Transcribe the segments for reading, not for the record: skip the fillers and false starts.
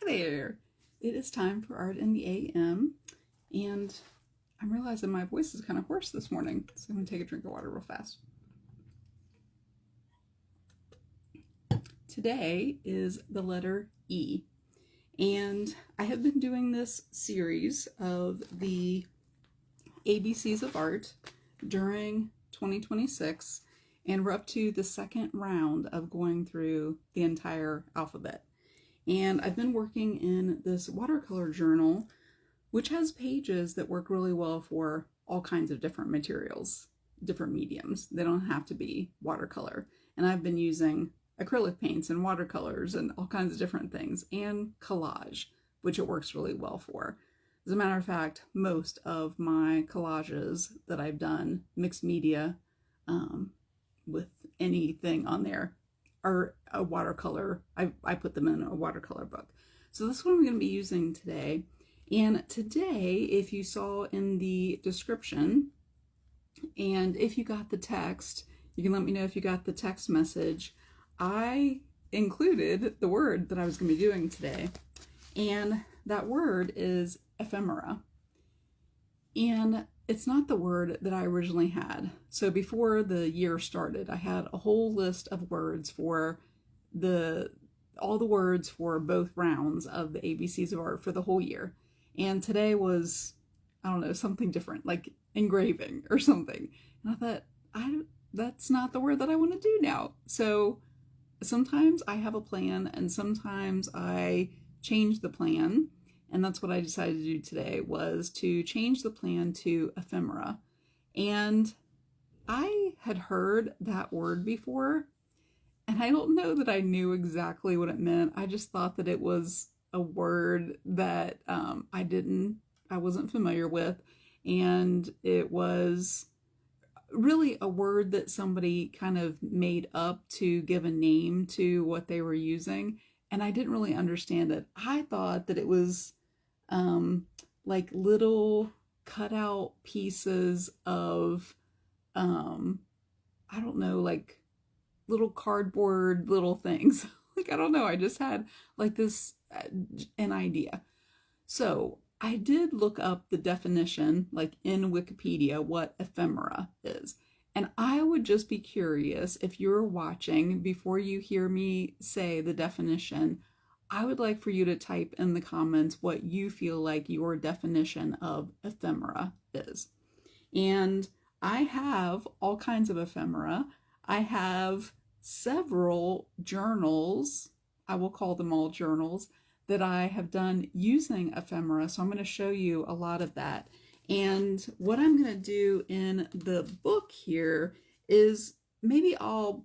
there! It is time for Art in the AM, and I'm realizing my voice is kind of hoarse this morning, so I'm going to take a drink of water real fast. Today is the letter E, and I have been doing this series of the ABCs of Art during 2026, and we're up to the second round of going through the entire alphabet. And I've been working in this watercolor journal, which has pages that work really well for all kinds of different materials, different mediums. They don't have to be watercolor. And I've been using acrylic paints and watercolors and all kinds of different things, and collage, which it works really well for. As a matter of fact, most of my collages that I've done, mixed media, with anything on there, are a watercolor. I put them in a watercolor book. So this one I'm going to be using today. And today, if you saw in the description, and if you got the text, you can let me know if you got the text message. I included the word that I was going to be doing today. And that word is ephemera. And it's not the word that I originally had. So before the year started, I had a whole list of words for all the words for both rounds of the ABCs of Art for the whole year. And today was, I don't know, something different, like engraving or something. And I thought, that's not the word that I want to do now. So sometimes I have a plan and sometimes I change the plan. And that's what I decided to do today, was to change the plan to ephemera. And I had heard that word before, and I don't know that I knew exactly what it meant. I just thought that it was a word that I wasn't familiar with, and it was really a word that somebody kind of made up to give a name to what they were using, and I didn't really understand it. I thought that it was like little cutout pieces of, I don't know, like little cardboard little things. Like, I don't know, I just had like this, an idea. So I did look up the definition, like in Wikipedia, what ephemera is. And I would just be curious, if you're watching, before you hear me say the definition, I would like for you to type in the comments what you feel like your definition of ephemera is. And I have all kinds of ephemera. I have several journals, I will call them all journals, that I have done using ephemera. So I'm going to show you a lot of that. And what I'm going to do in the book here is maybe I'll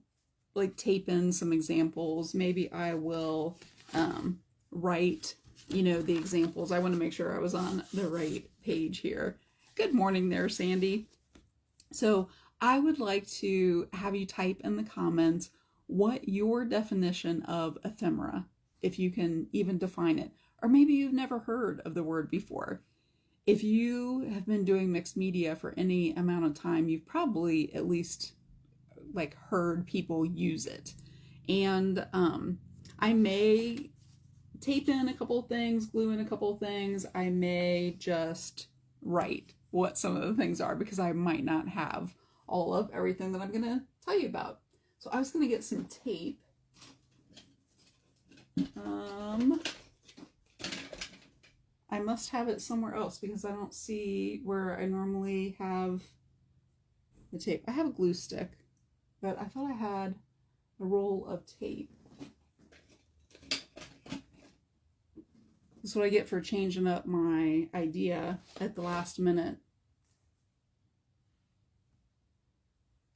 like tape in some examples. Maybe I will write, the examples. I want to make sure I was on the right page here. Good morning there, Sandy. So I would like to have you type in the comments what your definition of ephemera, if you can even define it, or maybe you've never heard of the word before. If you have been doing mixed media for any amount of time, you've probably at least like heard people use it. And I may tape in a couple things, glue in a couple things. I may just write what some of the things are, because I might not have all of everything that I'm going to tell you about. So I was going to get some tape. I must have it somewhere else because I don't see where I normally have the tape. I have a glue stick, but I thought I had a roll of tape. This is what I get for changing up my idea at the last minute.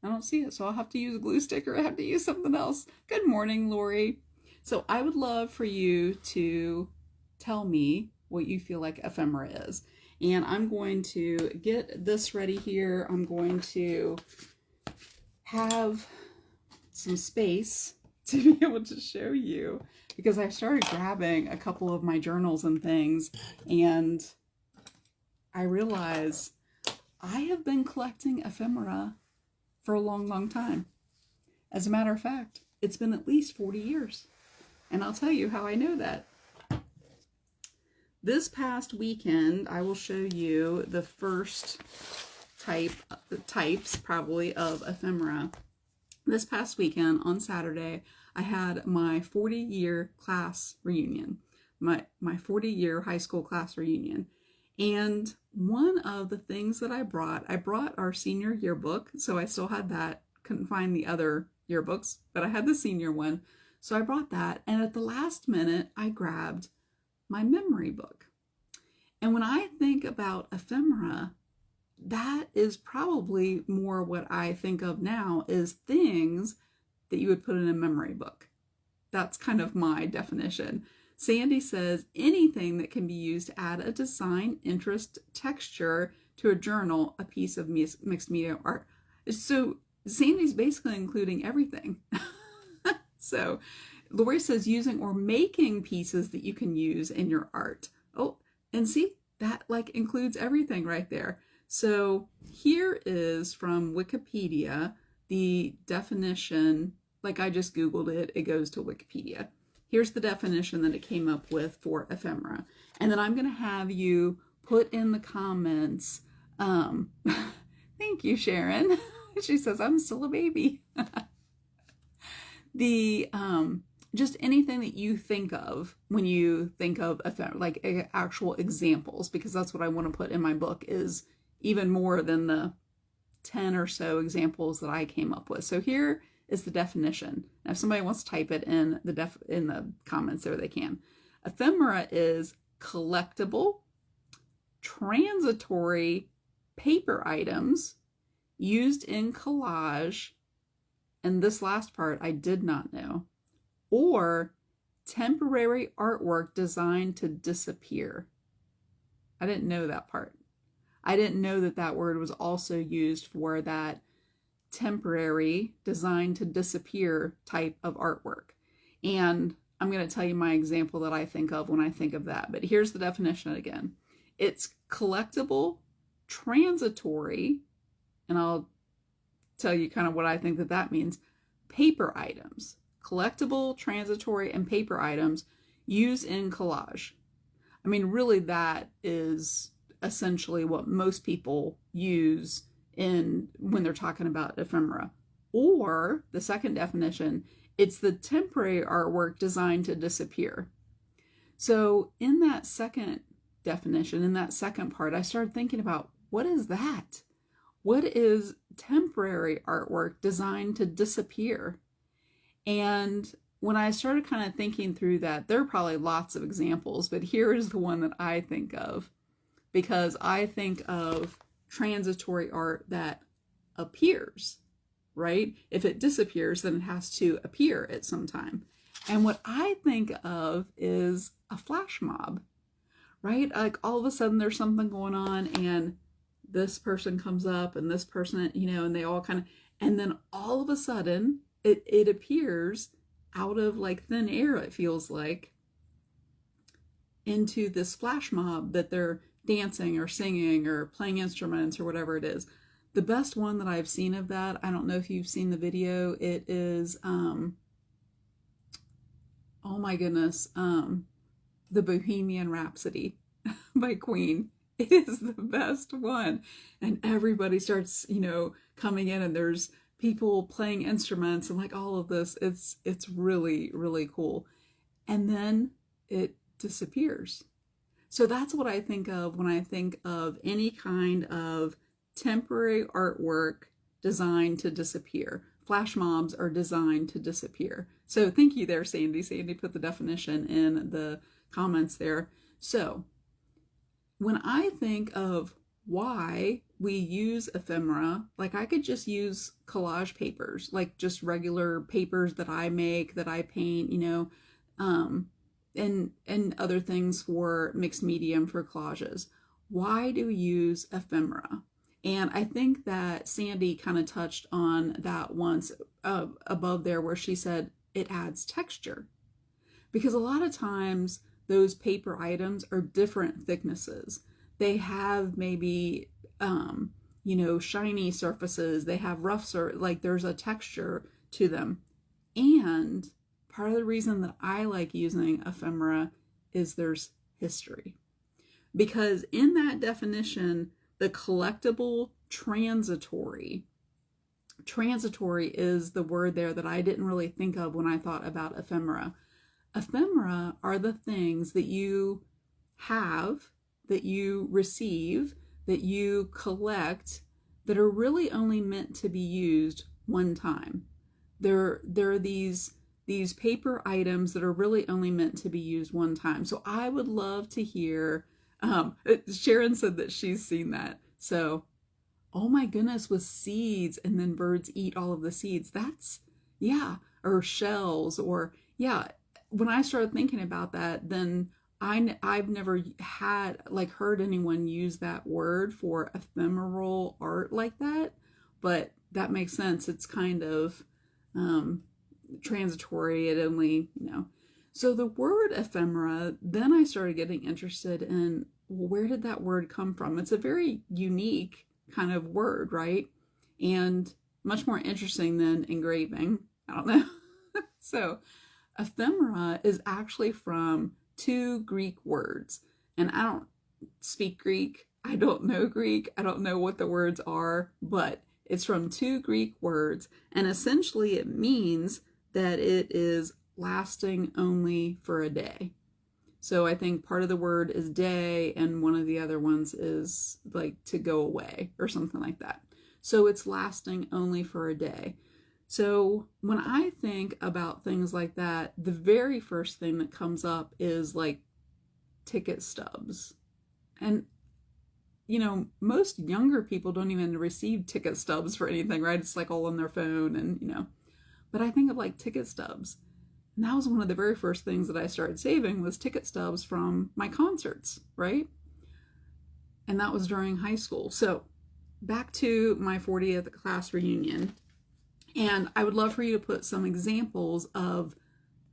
I don't see it, so I'll have to use a glue stick or I have to use something else. Good morning, Lori. So I would love for you to tell me what you feel like ephemera is. And I'm going to get this ready here. I'm going to have some space to be able to show you, because I started grabbing a couple of my journals and things, and I realized I have been collecting ephemera for a long, long time. As a matter of fact, it's been at least 40 years. And I'll tell you how I know that. this past weekend, I will show you the first types probably of ephemera. This past weekend on Saturday, I had my 40-year class reunion, my 40-year high school class reunion. And one of the things that I brought our senior yearbook. So I still had that. Couldn't find the other yearbooks, but I had the senior one. So I brought that. And at the last minute, I grabbed my memory book. And when I think about ephemera, that is probably more what I think of now is things that you would put in a memory book. That's kind of my definition. Sandy says anything that can be used to add a design, interest, texture to a journal, a piece of mixed media art. So Sandy's basically including everything. So Lori says using or making pieces that you can use in your art. Oh, and see, that like includes everything right there. So here is from Wikipedia, the definition, like I just Googled it, it goes to Wikipedia. Here's the definition that it came up with for ephemera. And then I'm going to have you put in the comments, thank you, Sharon. She says, I'm still a baby. The, just anything that you think of when you think of ephemera, like actual examples, because that's what I want to put in my book is even more than the 10 or so examples that I came up with. So here is the definition. Now, if somebody wants to type it in the comments there, they can. Ephemera is collectible, transitory paper items used in collage, and this last part I did not know, or temporary artwork designed to disappear. I didn't know that part. I didn't know that that word was also used for that temporary, designed to disappear type of artwork. And I'm going to tell you my example that I think of when I think of that. But here's the definition again. It's collectible, transitory, and I'll tell you kind of what I think that that means, paper items. Collectible, transitory, and paper items used in collage. I mean, really that is essentially what most people use when they're talking about ephemera. Or the second definition, it's the temporary artwork designed to disappear. So in that second definition, in that second part, I started thinking about what is that? What is temporary artwork designed to disappear? And when I started kind of thinking through that, there are probably lots of examples, but here is the one that I think of, because I think of transitory art that appears, right? If it disappears, then it has to appear at some time. And what I think of is a flash mob, right? Like all of a sudden there's something going on and this person comes up and this person, you know, and they all kind of, and then all of a sudden it appears out of like thin air, it feels like, into this flash mob that they're dancing or singing or playing instruments or whatever it is. The best one that I've seen of that, I don't know if you've seen the video, it is, oh my goodness, the Bohemian Rhapsody by Queen. It is the best one. And everybody starts, you know, coming in and there's people playing instruments and like all of this. It's really, really cool. And then it disappears. So that's what I think of when I think of any kind of temporary artwork designed to disappear. Flash mobs are designed to disappear. So thank you there, Sandy. Sandy put the definition in the comments there. So when I think of why we use ephemera, like I could just use collage papers, like just regular papers that I make, that I paint, you know, and other things for mixed medium for collages. Why do we use ephemera? And I think that Sandy kind of touched on that once above there where she said it adds texture. Because a lot of times those paper items are different thicknesses. They have maybe, you know, shiny surfaces. They have rough like there's a texture to them. And part of the reason that I like using ephemera is there's history. because in that definition, the collectible transitory is the word there that I didn't really think of when I thought about ephemera. Ephemera are the things that you have, that you receive, that you collect, that are really only meant to be used one time. There are these paper items that are really only meant to be used one time. So I would love to hear, Sharon said that she's seen that. So, oh my goodness, with seeds, and then birds eat all of the seeds. That's, yeah, or shells, or, yeah. When I started thinking about that, then I've never had, like, heard anyone use that word for ephemeral art like that, but that makes sense. It's kind of transitory. It only, So the word ephemera, then I started getting interested in, well, where did that word come from? It's a very unique kind of word, right? And much more interesting than engraving. I don't know. So ephemera is actually from two Greek words. And I don't speak Greek. I don't know Greek. I don't know what the words are, but it's from two Greek words. And essentially it means that it is lasting only for a day. So I think part of the word is day, and one of the other ones is like to go away or something like that. So it's lasting only for a day. So when I think about things like that, the very first thing that comes up is like ticket stubs. And, most younger people don't even receive ticket stubs for anything, right? It's like all on their phone and, but I think of like ticket stubs. And that was one of the very first things that I started saving was ticket stubs from my concerts, right? And that was during high school. So back to my 40th class reunion. And I would love for you to put some examples of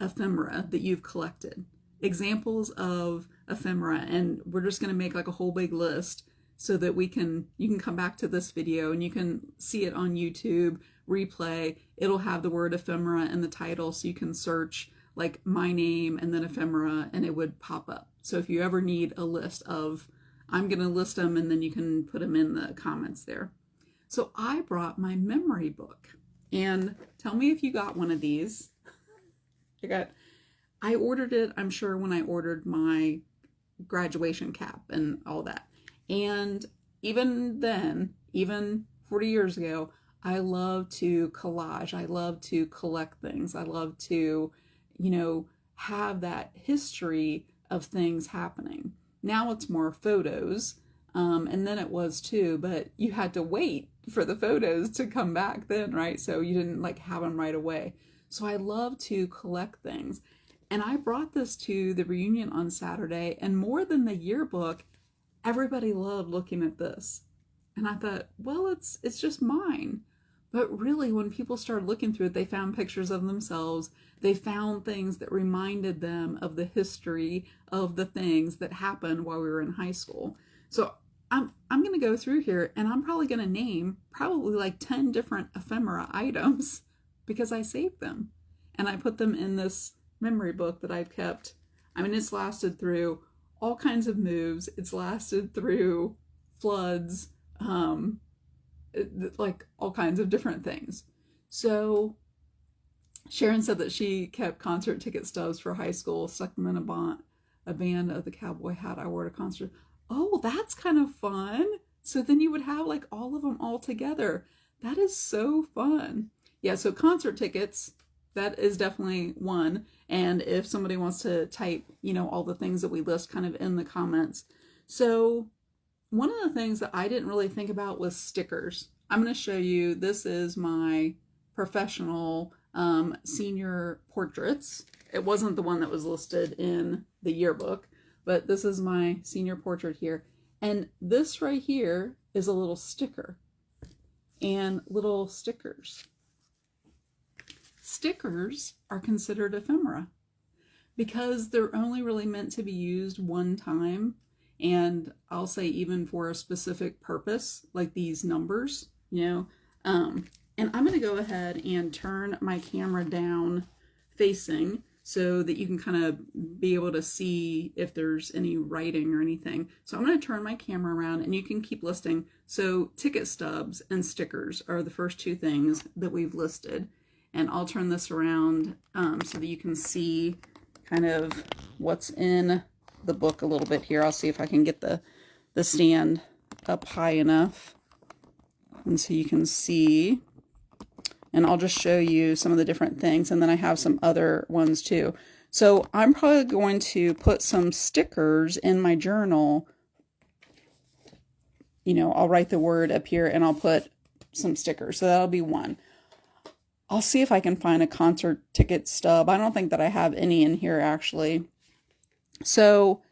ephemera that you've collected. Examples of ephemera. And we're just going to make like a whole big list so that you can come back to this video and you can see it on YouTube, replay. It'll have the word ephemera in the title, so you can search like my name and then ephemera and it would pop up. So if you ever need a list of, I'm going to list them and then you can put them in the comments there. So I brought my memory book. And tell me if you got one of these. I ordered it, I'm sure, when I ordered my graduation cap and all that. And even then, even 40 years ago, I love to collage. I love to collect things. I love to, have that history of things happening. Now it's more photos. And then it was too, but you had to wait for the photos to come back then, right? So you didn't like have them right away. So I love to collect things. And I brought this to the reunion on Saturday, and more than the yearbook, everybody loved looking at this. And I thought, well, it's just mine. But really, when people started looking through it, they found pictures of themselves. They found things that reminded them of the history of the things that happened while we were in high school. So I'm going to go through here, and I'm probably going to name probably like 10 different ephemera items because I saved them. And I put them in this memory book that I've kept. I mean, it's lasted through all kinds of moves. It's lasted through floods, like all kinds of different things. So Sharon said that she kept concert ticket stubs for high school, stuck them in a band of the cowboy hat I wore at a concert. Oh, that's kind of fun. So then you would have like all of them all together. That is so fun. Yeah, so concert tickets, that is definitely one. And if somebody wants to type, all the things that we list kind of in the comments. So one of the things that I didn't really think about was stickers. I'm going to show you, this is my professional senior portraits. It wasn't the one that was listed in the yearbook, but this is my senior portrait here. And this right here is a little sticker and little stickers. Stickers are considered ephemera because they're only really meant to be used one time. And I'll say even for a specific purpose, like these numbers, and I'm going to go ahead and turn my camera down facing so that you can kind of be able to see if there's any writing or anything. So I'm going to turn my camera around and you can keep listing. So ticket stubs and stickers are the first two things that we've listed. And I'll turn this around so that you can see kind of what's in the book a little bit here. I'll see if I can get the stand up high enough and so you can see. And I'll just show you some of the different things, and then I have some other ones too. So I'm probably going to put some stickers in my journal. You know, I'll write the word up here and I'll put some stickers. So that'll be one. I'll see if I can find a concert ticket stub. I don't think that I have any in here actually. So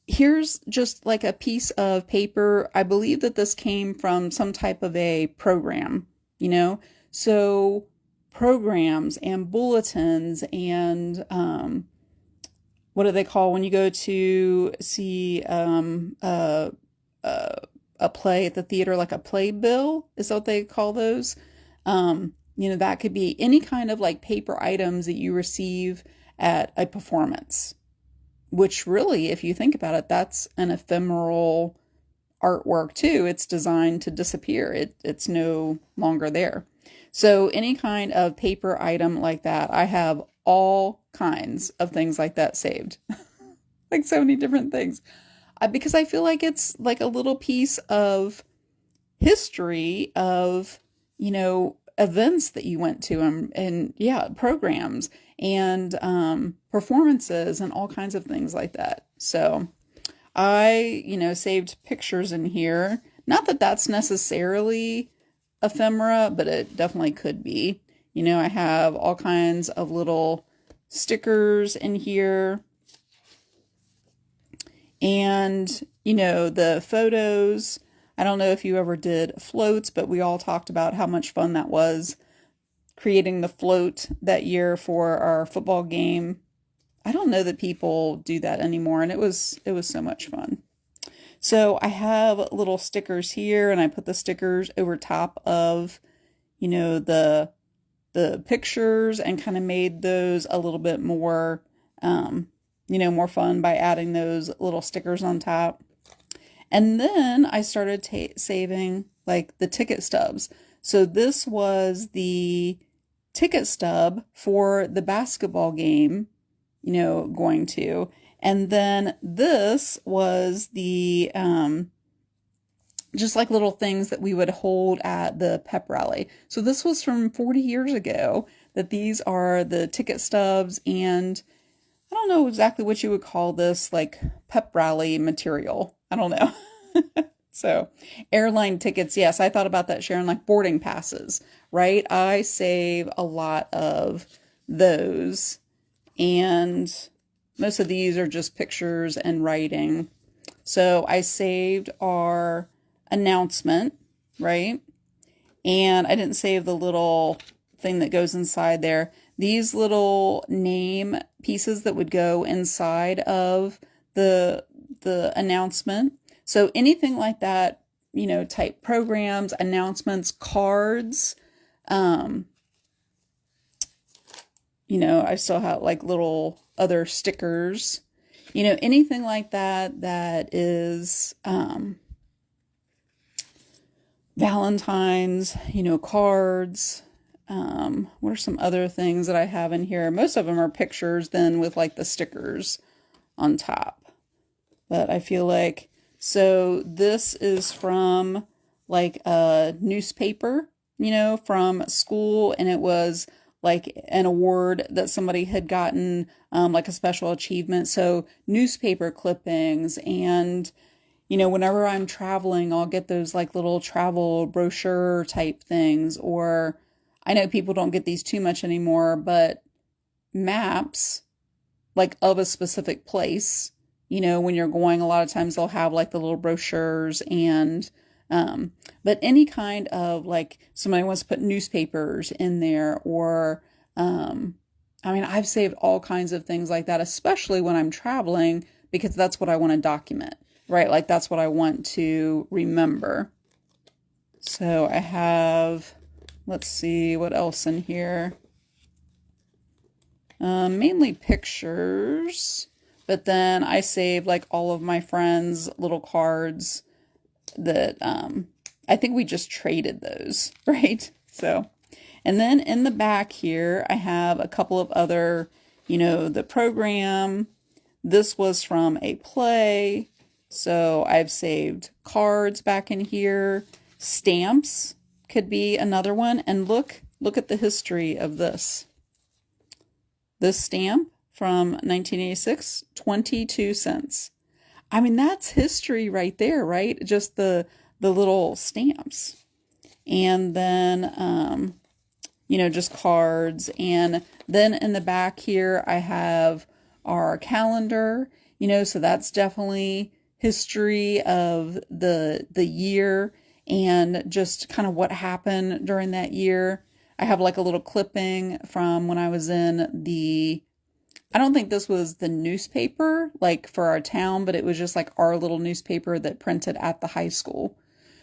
here's just like a piece of paper. I believe that this came from some type of a program, you know. So programs and bulletins and what do they call when you go to see a play at the theater, like a playbill? Is that what they call those? You know, that could be any kind of like paper items that you receive at a performance, which really, if you think about it, that's an ephemeral artwork too. It's designed to disappear. It's no longer there. So any kind of paper item like that, I have all kinds of things like that saved. Like so many different things. Because I feel like it's like a little piece of history of, you know, events that you went to and yeah, programs and performances and all kinds of things like that. So I, you know, saved pictures in here. Not that that's necessarily ephemera, but it definitely could be. You know, I have all kinds of little stickers in here. And, you know, the photos, I don't know if you ever did floats, but we all talked about how much fun that was creating the float that year for our football game. I don't know that people do that anymore, and it was so much fun. So I have little stickers here, and I put the stickers over top of, you know, the pictures and kind of made those a little bit more, you know, more fun by adding those little stickers on top. And then I started saving like the ticket stubs. So this was the ticket stub for the basketball game, you know, going to. And then this was the, just like little things that we would hold at the pep rally. So this was from 40 years ago, that these are the ticket stubs, and I don't know exactly what you would call this, like pep rally material. I don't know. So airline tickets. Yes, I thought about that, Sharon, like boarding passes, right? I save a lot of those, and most of these are just pictures and writing. So I saved our announcement, right? And I didn't save the little thing that goes inside there. These little name pieces that would go inside of the announcement. So anything like that, you know, type programs, announcements, cards, you know, I still have like little other stickers, you know, anything like that, that is, Valentine's, you know, cards. What are some other things that I have in here? Most of them are pictures then with like the stickers on top. But I feel like, so this is from like a newspaper, you know, from school, and it was like an award that somebody had gotten, like a special achievement. So newspaper clippings, and, you know, whenever I'm traveling, I'll get those like little travel brochure type things. Or I know people don't get these too much anymore, but maps like of a specific place, you know, when you're going, a lot of times they'll have like the little brochures, and but any kind of like somebody wants to put newspapers in there, or I mean, I've saved all kinds of things like that, especially when I'm traveling, because that's what I want to document, right? Like that's what I want to remember. So I have, let's see what else in here. mainly pictures, but then I saved like all of my friends' little cards that I think we just traded those, right? So, and then in the back here, I have a couple of other, the program. This was from a play. So I've saved cards back in here. Stamps could be another one. And look at the history of this. This stamp from 1986, 22 cents. I mean, that's history right there, right? Just the little stamps. And then, just cards. And then in the back here, I have our calendar, so that's definitely history of the year and just kind of what happened during that year. I have like a little clipping from when I was in I don't think this was the newspaper like for our town, but it was just like our little newspaper that printed at the high school.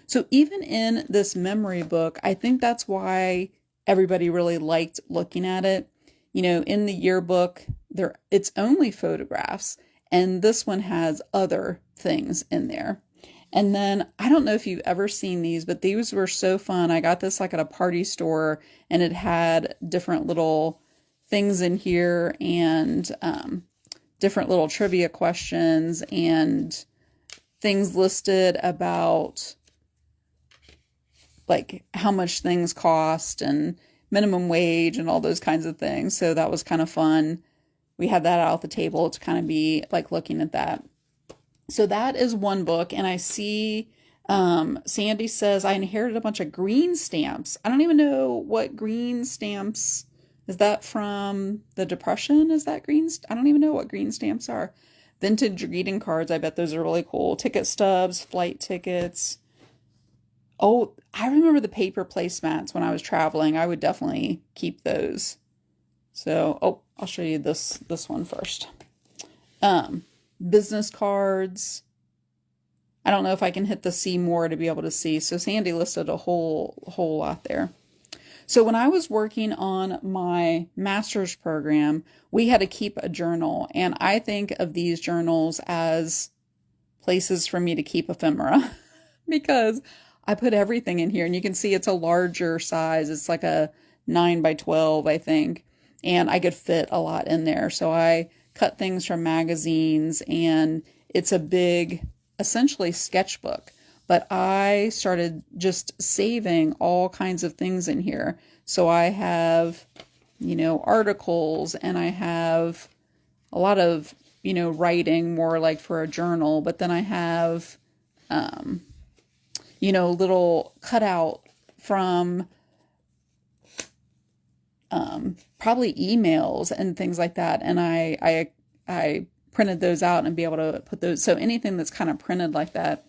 So even in this memory book, I think that's why everybody really liked looking at it. In the yearbook, it's only photographs, and this one has other things in there. And then I don't know if you've ever seen these, but these were so fun. I got this like at a party store, and it had different little things in here and different little trivia questions and things listed about like how much things cost and minimum wage and all those kinds of things. So that was kind of fun. We had that out at the table to kind of be like looking at that. So that is one book. And I see Sandy says, I inherited a bunch of green stamps. I don't even know what green stamps. Is that from the Depression? Is that green? I don't even know what green stamps are. Vintage greeting cards. I bet those are really cool. Ticket stubs, flight tickets. Oh, I remember the paper placemats when I was traveling. I would definitely keep those. So, I'll show you this one first. Business cards. I don't know if I can hit the see more to be able to see. So Sandy listed a whole lot there. So when I was working on my master's program, we had to keep a journal. And I think of these journals as places for me to keep ephemera because I put everything in here. And you can see it's a larger size. It's like a 9 by 12, I think. And I could fit a lot in there. So I cut things from magazines, and it's a big, essentially sketchbook. But I started just saving all kinds of things in here. So I have, articles, and I have a lot of, writing more like for a journal. But then I have, little cutout from probably emails and things like that. And I printed those out and be able to put those. So anything that's kind of printed like that.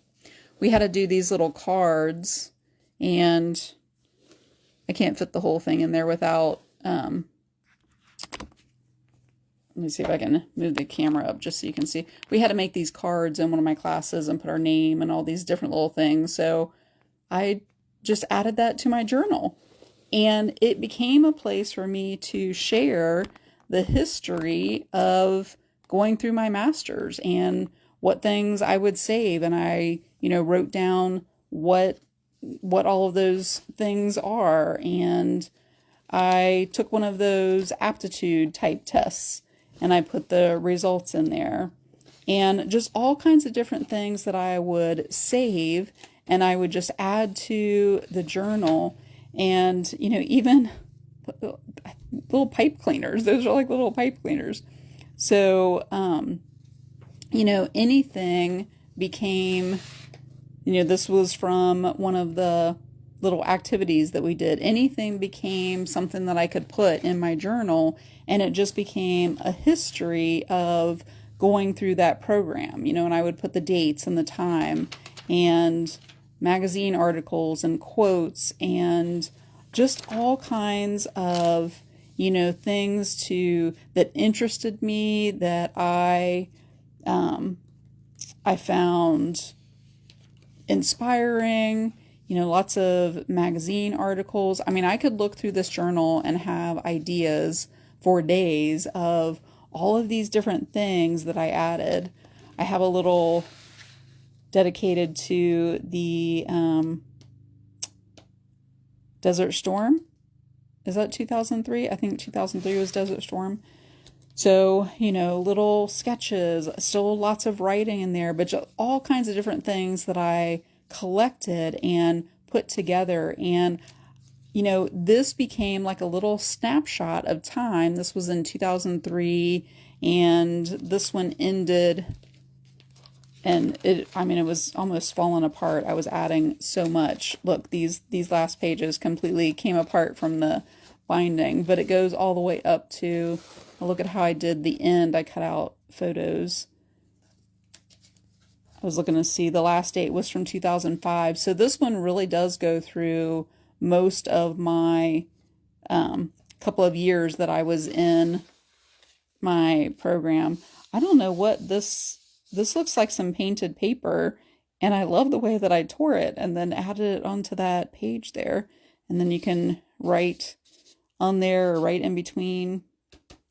We had to do these little cards, and I can't fit the whole thing in there without, let me see if I can move the camera up just so you can see. We had to make these cards in one of my classes and put our name and all these different little things. So I just added that to my journal, and it became a place for me to share the history of going through my master's and what things I would save. And I, wrote down what all of those things are. And I took one of those aptitude type tests and I put the results in there, and just all kinds of different things that I would save and I would just add to the journal. And, even little pipe cleaners, those are like little pipe cleaners. So, anything became, this was from one of the little activities that we did. Anything became something that I could put in my journal, and it just became a history of going through that program, and I would put the dates and the time and magazine articles and quotes and just all kinds of, things that interested me, that I found inspiring, lots of magazine articles. I mean, I could look through this journal and have ideas for days of all of these different things that I added. I have a little dedicated to the Desert Storm. Is that 2003? I think 2003 was Desert Storm. So, little sketches, still lots of writing in there, but just all kinds of different things that I collected and put together. And, this became like a little snapshot of time. This was in 2003, and this one ended, and it was almost falling apart. I was adding so much. Look, these last pages completely came apart from the binding, but it goes all the way up to, look at how I did the end. I cut out photos. I was looking to see, the last date was from 2005. So this one really does go through most of my couple of years that I was in my program. I don't know what this looks like, some painted paper, and I love the way that I tore it and then added it onto that page there. And then you can write on there or write in between.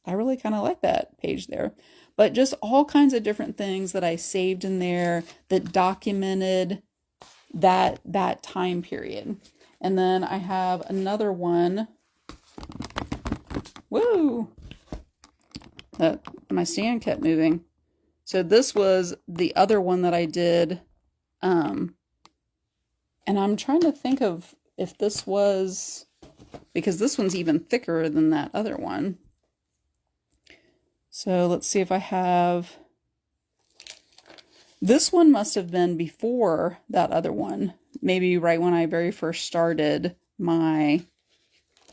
I really kind of like that page there. But just all kinds of different things that I saved in there that documented that time period. And then I have another one. Woo! My stand kept moving. So this was the other one that I did. And I'm trying to think of if this was, because this one's even thicker than that other one. So let's see if I have, this one must have been before that other one, maybe right when I very first started my,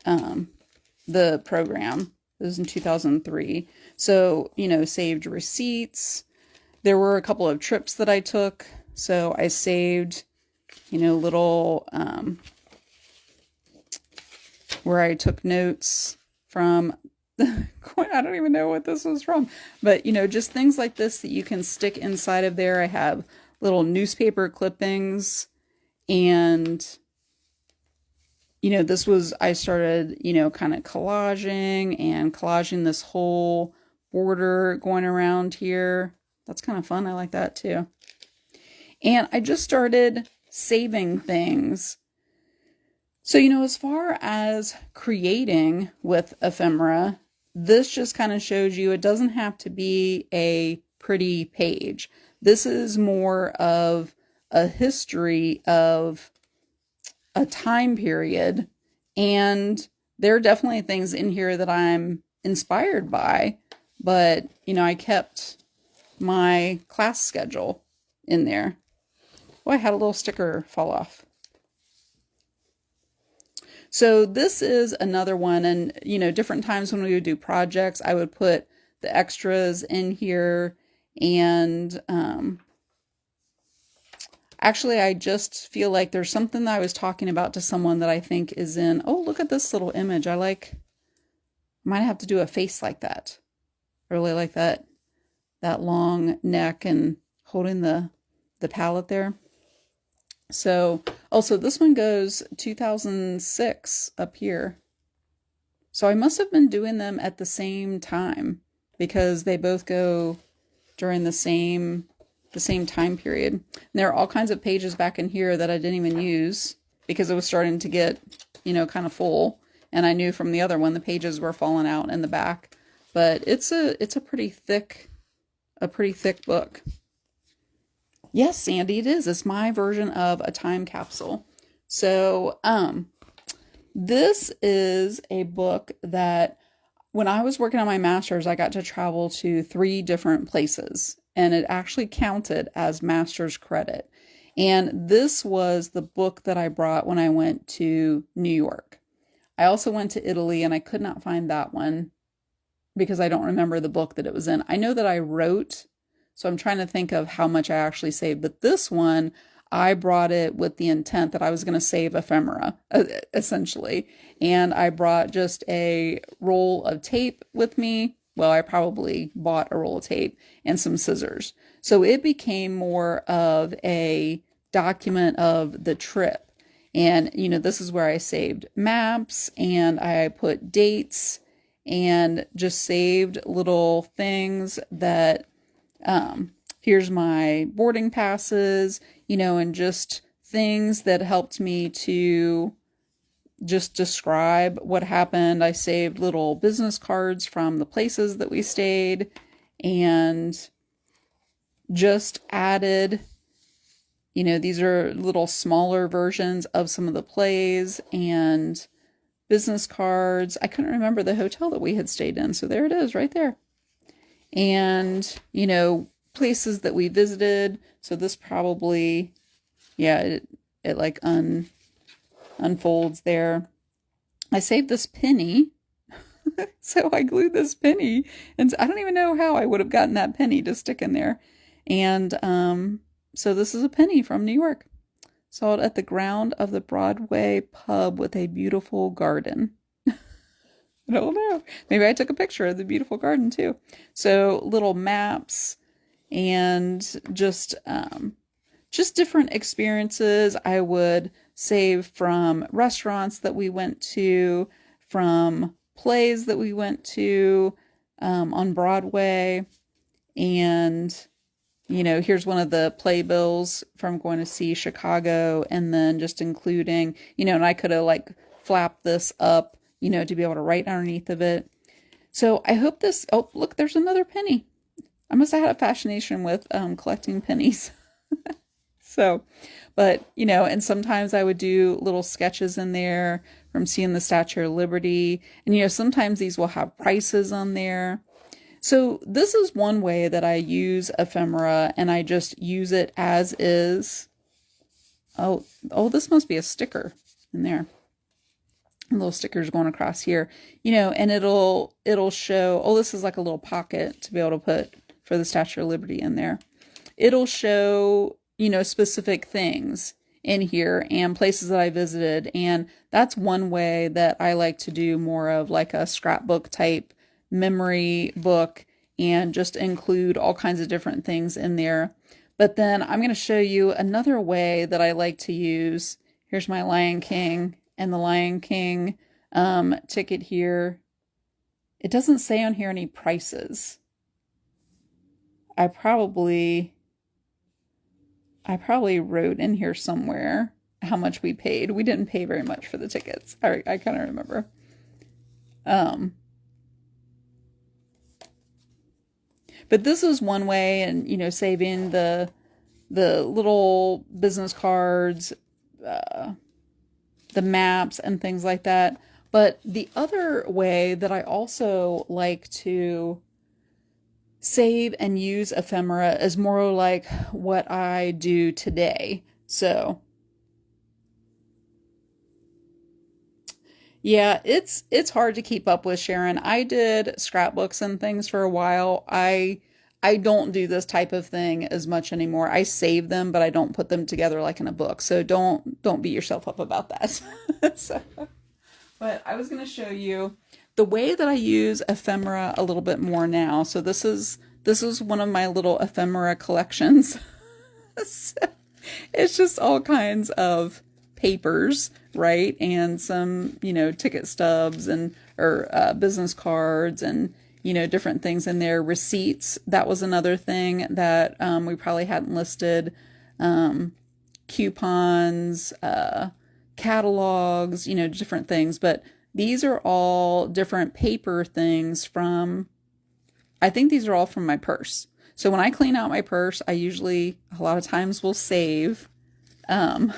the program. It was in 2003. So, saved receipts. There were a couple of trips that I took. So I saved, little, where I took notes from. I don't even know what this was from, but just things like this that you can stick inside of there. I have little newspaper clippings, and this was, I started, kind of collaging this whole border going around here. That's kind of fun. I like that too. And I just started saving things. So, as far as creating with Ephemera, this just kind of shows you it doesn't have to be a pretty page. This is more of a history of a time period. And there are definitely things in here that I'm inspired by. But, I kept my class schedule in there. Oh, I had a little sticker fall off. So this is another one, and different times when we would do projects, I would put the extras in here, and actually I just feel like there's something that I was talking about to someone that I think is in, oh, look at this little image. I might have to do a face like that. I really like that long neck and holding the palette there. So, also this one goes 2006 up here. So I must have been doing them at the same time because they both go during the same time period. And there are all kinds of pages back in here that I didn't even use because it was starting to get, kind of full. And I knew from the other one the pages were falling out in the back. But it's a pretty thick book. Yes, Sandy, it is. It's my version of a time capsule. So, this is a book that when I was working on my master's, I got to travel to 3 different places, and it actually counted as master's credit. And this was the book that I brought when I went to New York. I also went to Italy, and I could not find that one because I don't remember the book that it was in. I know that I wrote, so I'm trying to think of how much I actually saved. But this one, I brought it with the intent that I was going to save ephemera, essentially. And I brought just a roll of tape with me. Well, I probably bought a roll of tape and some scissors. So it became more of a document of the trip. And, this is where I saved maps, and I put dates and just saved little things that, here's my boarding passes, and just things that helped me to just describe what happened. I saved little business cards from the places that we stayed and just added, these are little smaller versions of some of the plays and business cards. I couldn't remember the hotel that we had stayed in, so there it is right there. And, places that we visited. So this probably, yeah, it like unfolds there. I saved this penny. So I glued this penny, and I don't even know how I would have gotten that penny to stick in there. And so this is a penny from New York. Saw it at the ground of the Broadway pub with a beautiful garden. I don't know. Maybe I took a picture of the beautiful garden too. So little maps and just different experiences I would save from restaurants that we went to, from plays that we went to on Broadway. And, here's one of the playbills from going to see Chicago, and then just including, and I could have like flapped this up, to be able to write underneath of it. So I hope this, oh, look, there's another penny. I must have had a fascination with collecting pennies. So, but, and sometimes I would do little sketches in there from seeing the Statue of Liberty. And, sometimes these will have prices on there. So this is one way that I use ephemera, and I just use it as is. Oh, this must be a sticker in there. Little stickers going across here, and it'll show, this is like a little pocket to be able to put for the Statue of Liberty in there. It'll show, specific things in here and places that I visited. And that's one way that I like to do more of like a scrapbook type memory book, and just include all kinds of different things in there. But then I'm going to show you another way that I like to use. Here's my Lion King and the Lion King ticket here. It doesn't say on here any prices. I probably wrote in here somewhere how much we paid. We didn't pay very much for the tickets. I kind of remember. But this is one way, and, saving the little business cards, the maps and things like that. But the other way that I also like to save and use ephemera is more like what I do today. So yeah, it's hard to keep up with, Sharon. I did scrapbooks and things for a while. I don't do this type of thing as much anymore. I save them, but I don't put them together like in a book. So don't beat yourself up about that. But I was going to show you the way that I use ephemera a little bit more now. So this is one of my little ephemera collections. So it's just all kinds of papers, right? And some, ticket stubs or business cards and, different things in there. Receipts. That was another thing that we probably hadn't listed. Coupons, catalogs, different things. But these are all different paper things I think these are all from my purse. So when I clean out my purse, I usually, a lot of times, will save, I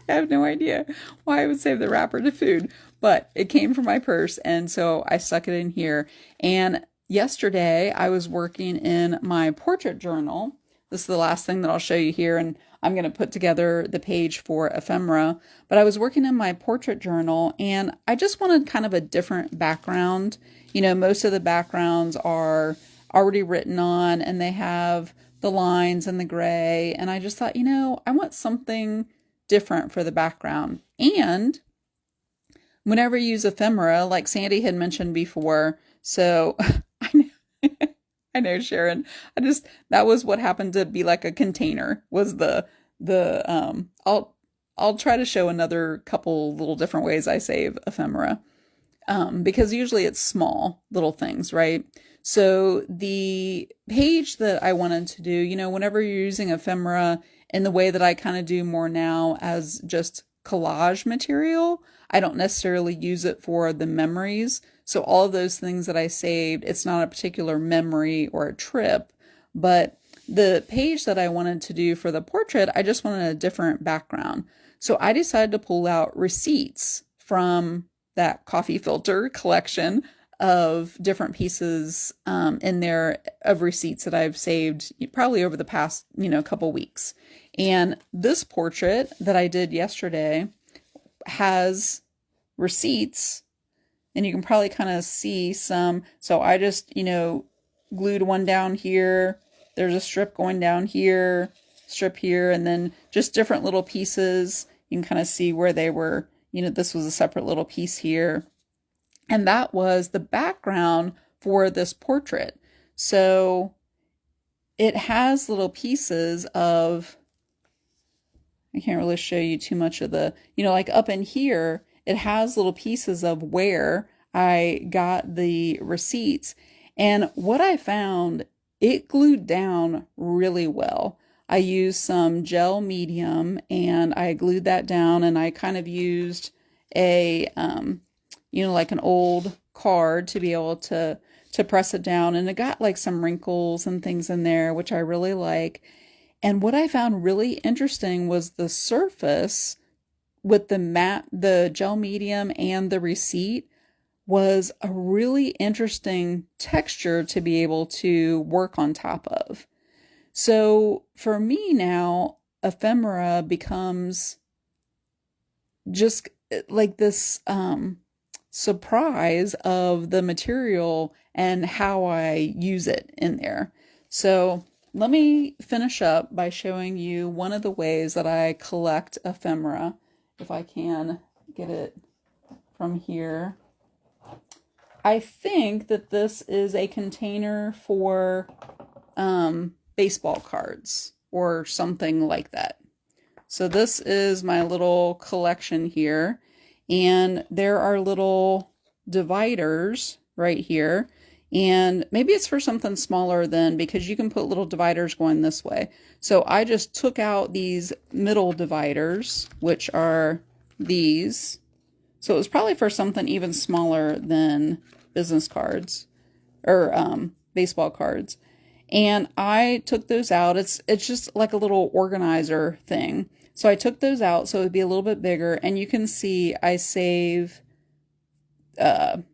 have no idea why I would save the wrapper to food, but it came from my purse, and so I stuck it in here. And yesterday, I was working in my portrait journal. This is the last thing that I'll show you here, and I'm going to put together the page for ephemera. But I was working in my portrait journal, and I just wanted kind of a different background. Most of the backgrounds are already written on, and they have the lines and the gray. And I just thought, I want something different for the background. And whenever you use ephemera, like Sandy had mentioned before, so I know, Sharon, that was what happened to be like a container, was I'll try to show another couple little different ways I save ephemera. because usually it's small little things, right? So the page that I wanted to do, whenever you're using ephemera in the way that I kind of do more now as just collage material, I don't necessarily use it for the memories. So all of those things that I saved, it's not a particular memory or a trip, but the page that I wanted to do for the portrait, I just wanted a different background. So I decided to pull out receipts from that coffee filter collection of different pieces in there of receipts that I've saved probably over the past, couple weeks. And this portrait that I did yesterday has receipts, and you can probably kind of see some. So I just, glued one down here. There's a strip going down here, strip here, and then just different little pieces. You can kind of see where they were, this was a separate little piece here. And that was the background for this portrait. So it has little pieces of, I can't really show you too much of the, like up in here, it has little pieces of where I got the receipts. And what I found, it glued down really well. I used some gel medium and I glued that down, and I kind of used a, like an old card to be able to press it down. And it got like some wrinkles and things in there, which I really like. And what I found really interesting was the surface with the gel medium and the receipt was a really interesting texture to be able to work on top of. So for me now, ephemera becomes just like this surprise of the material and how I use it in there. So let me finish up by showing you one of the ways that I collect ephemera, if I can get it from here. I think that this is a container for baseball cards or something like that. So this is my little collection here, and there are little dividers right here, and maybe it's for something smaller then, because you can put little dividers going this way. So I just took out these middle dividers, which are these. So it was probably for something even smaller than business cards or baseball cards. And I took those out. It's just like a little organizer thing. So I took those out so it would be a little bit bigger. And you can see I save, what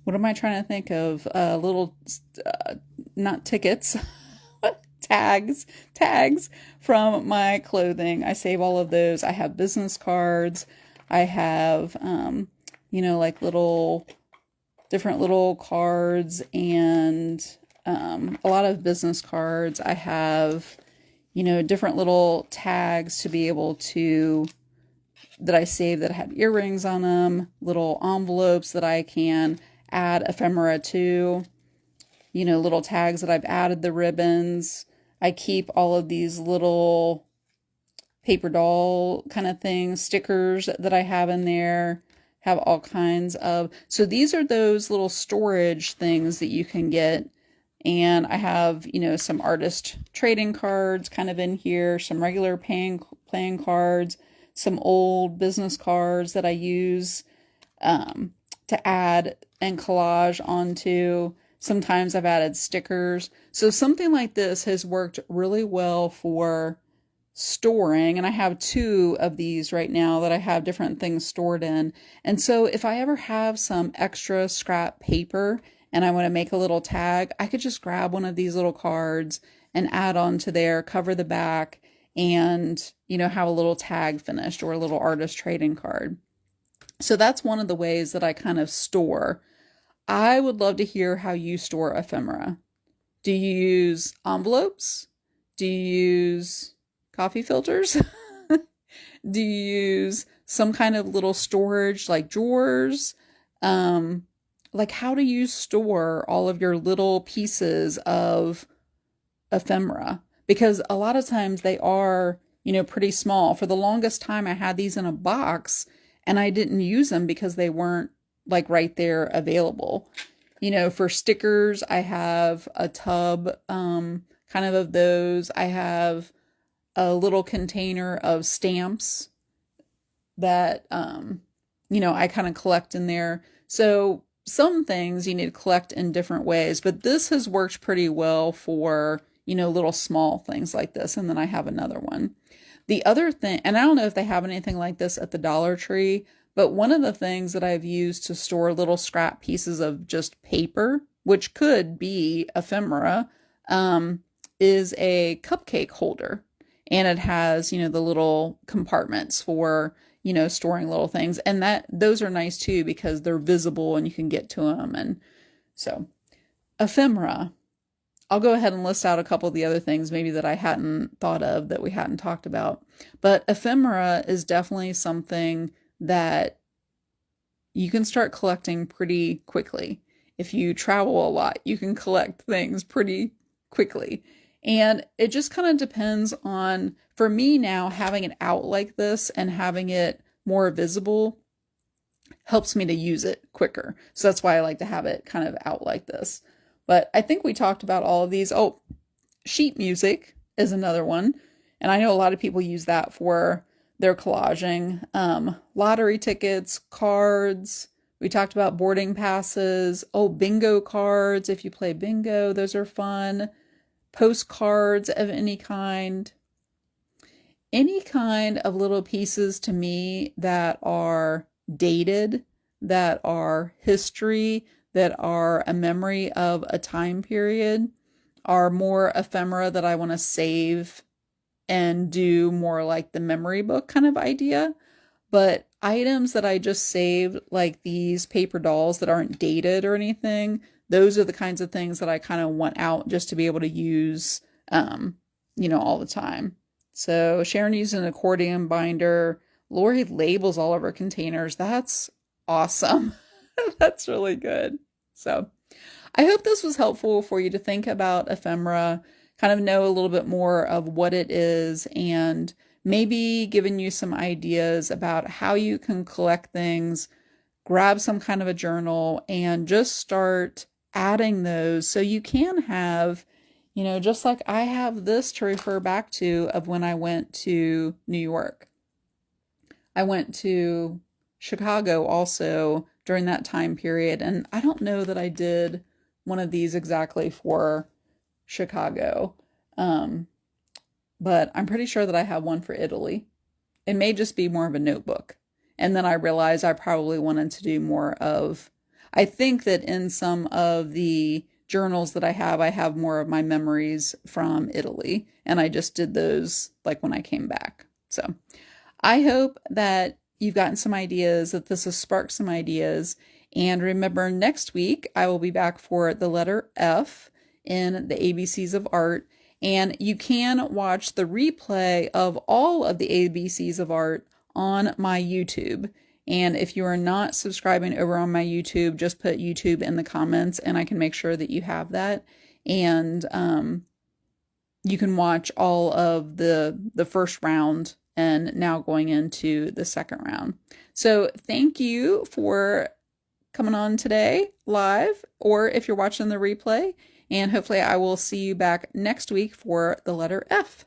am I trying to think of? Little, not tickets, tags from my clothing. I save all of those. I have business cards. I have, like different little cards and a lot of business cards. I have, different little tags to be able to, that I save that have earrings on them, little envelopes that I can add ephemera to, little tags that I've added the ribbons. I keep all of these little paper doll kind of things, stickers that I have in there, have all kinds of, so these are those little storage things that you can get. And I have, some artist trading cards kind of in here, some regular playing cards, some old business cards that I use to add and collage onto. Sometimes I've added stickers. So something like this has worked really well for storing, and I have 2 of these right now that I have different things stored in. And so if I ever have some extra scrap paper and I want to make a little tag, I could just grab one of these little cards and add on to there, cover the back, and have a little tag finished or a little artist trading card. So that's one of the ways that I kind of store. I would love to hear how you store ephemera. Do you use envelopes? Do you use coffee filters? Do you use some kind of little storage like drawers? Like, how do you store all of your little pieces of ephemera? Because a lot of times they are pretty small. For the longest time, I had these in a box and I didn't use them because they weren't like right there available. For stickers, I have a tub, kind of those. I have a little container of stamps that, I kind of collect in there. So some things you need to collect in different ways, but this has worked pretty well for, little small things like this. And then I have another one. The other thing, and I don't know if they have anything like this at the Dollar Tree, but one of the things that I've used to store little scrap pieces of just paper, which could be ephemera, is a cupcake holder. And it has, the little compartments for, storing little things. And those are nice too because they're visible and you can get to them. And so ephemera. I'll go ahead and list out a couple of the other things maybe that I hadn't thought of that we hadn't talked about. But ephemera is definitely something that you can start collecting pretty quickly. If you travel a lot, you can collect things pretty quickly. And it just kind of depends on, for me now, having it out like this and having it more visible helps me to use it quicker. So that's why I like to have it kind of out like this. But I think we talked about all of these. Oh, sheet music is another one. And I know a lot of people use that for their collaging. Lottery tickets, cards. We talked about boarding passes. Oh, bingo cards. If you play bingo, those are fun. Postcards of any kind. Any kind of little pieces to me that are dated, that are history, that are a memory of a time period, are more ephemera that I want to save and do more like the memory book kind of idea. But items that I just saved, like these paper dolls that aren't dated or anything, those are the kinds of things that I kind of want out just to be able to use, all the time. So Sharon used an accordion binder. Lori labels all of her containers. That's awesome. That's really good. So I hope this was helpful for you to think about ephemera, kind of know a little bit more of what it is, and maybe giving you some ideas about how you can collect things, grab some kind of a journal, and just start adding those so you can have, just like I have this to refer back to of when I went to New York. I went to Chicago also during that time period, and I don't know that I did one of these exactly for Chicago, but I'm pretty sure that I have one for Italy. It may just be more of a notebook. And then I realized I probably wanted to do more of, I think that in some of the journals that I have more of my memories from Italy, and I just did those like when I came back. So I hope that you've gotten some ideas, that this has sparked some ideas. And remember, next week, I will be back for the letter F in the ABCs of Art. And you can watch the replay of all of the ABCs of Art on my YouTube. And if you are not subscribing over on my YouTube, just put YouTube in the comments and I can make sure that you have that. And you can watch all of the first round and now going into the second round. So thank you for coming on today live, or if you're watching the replay, and hopefully I will see you back next week for the letter F.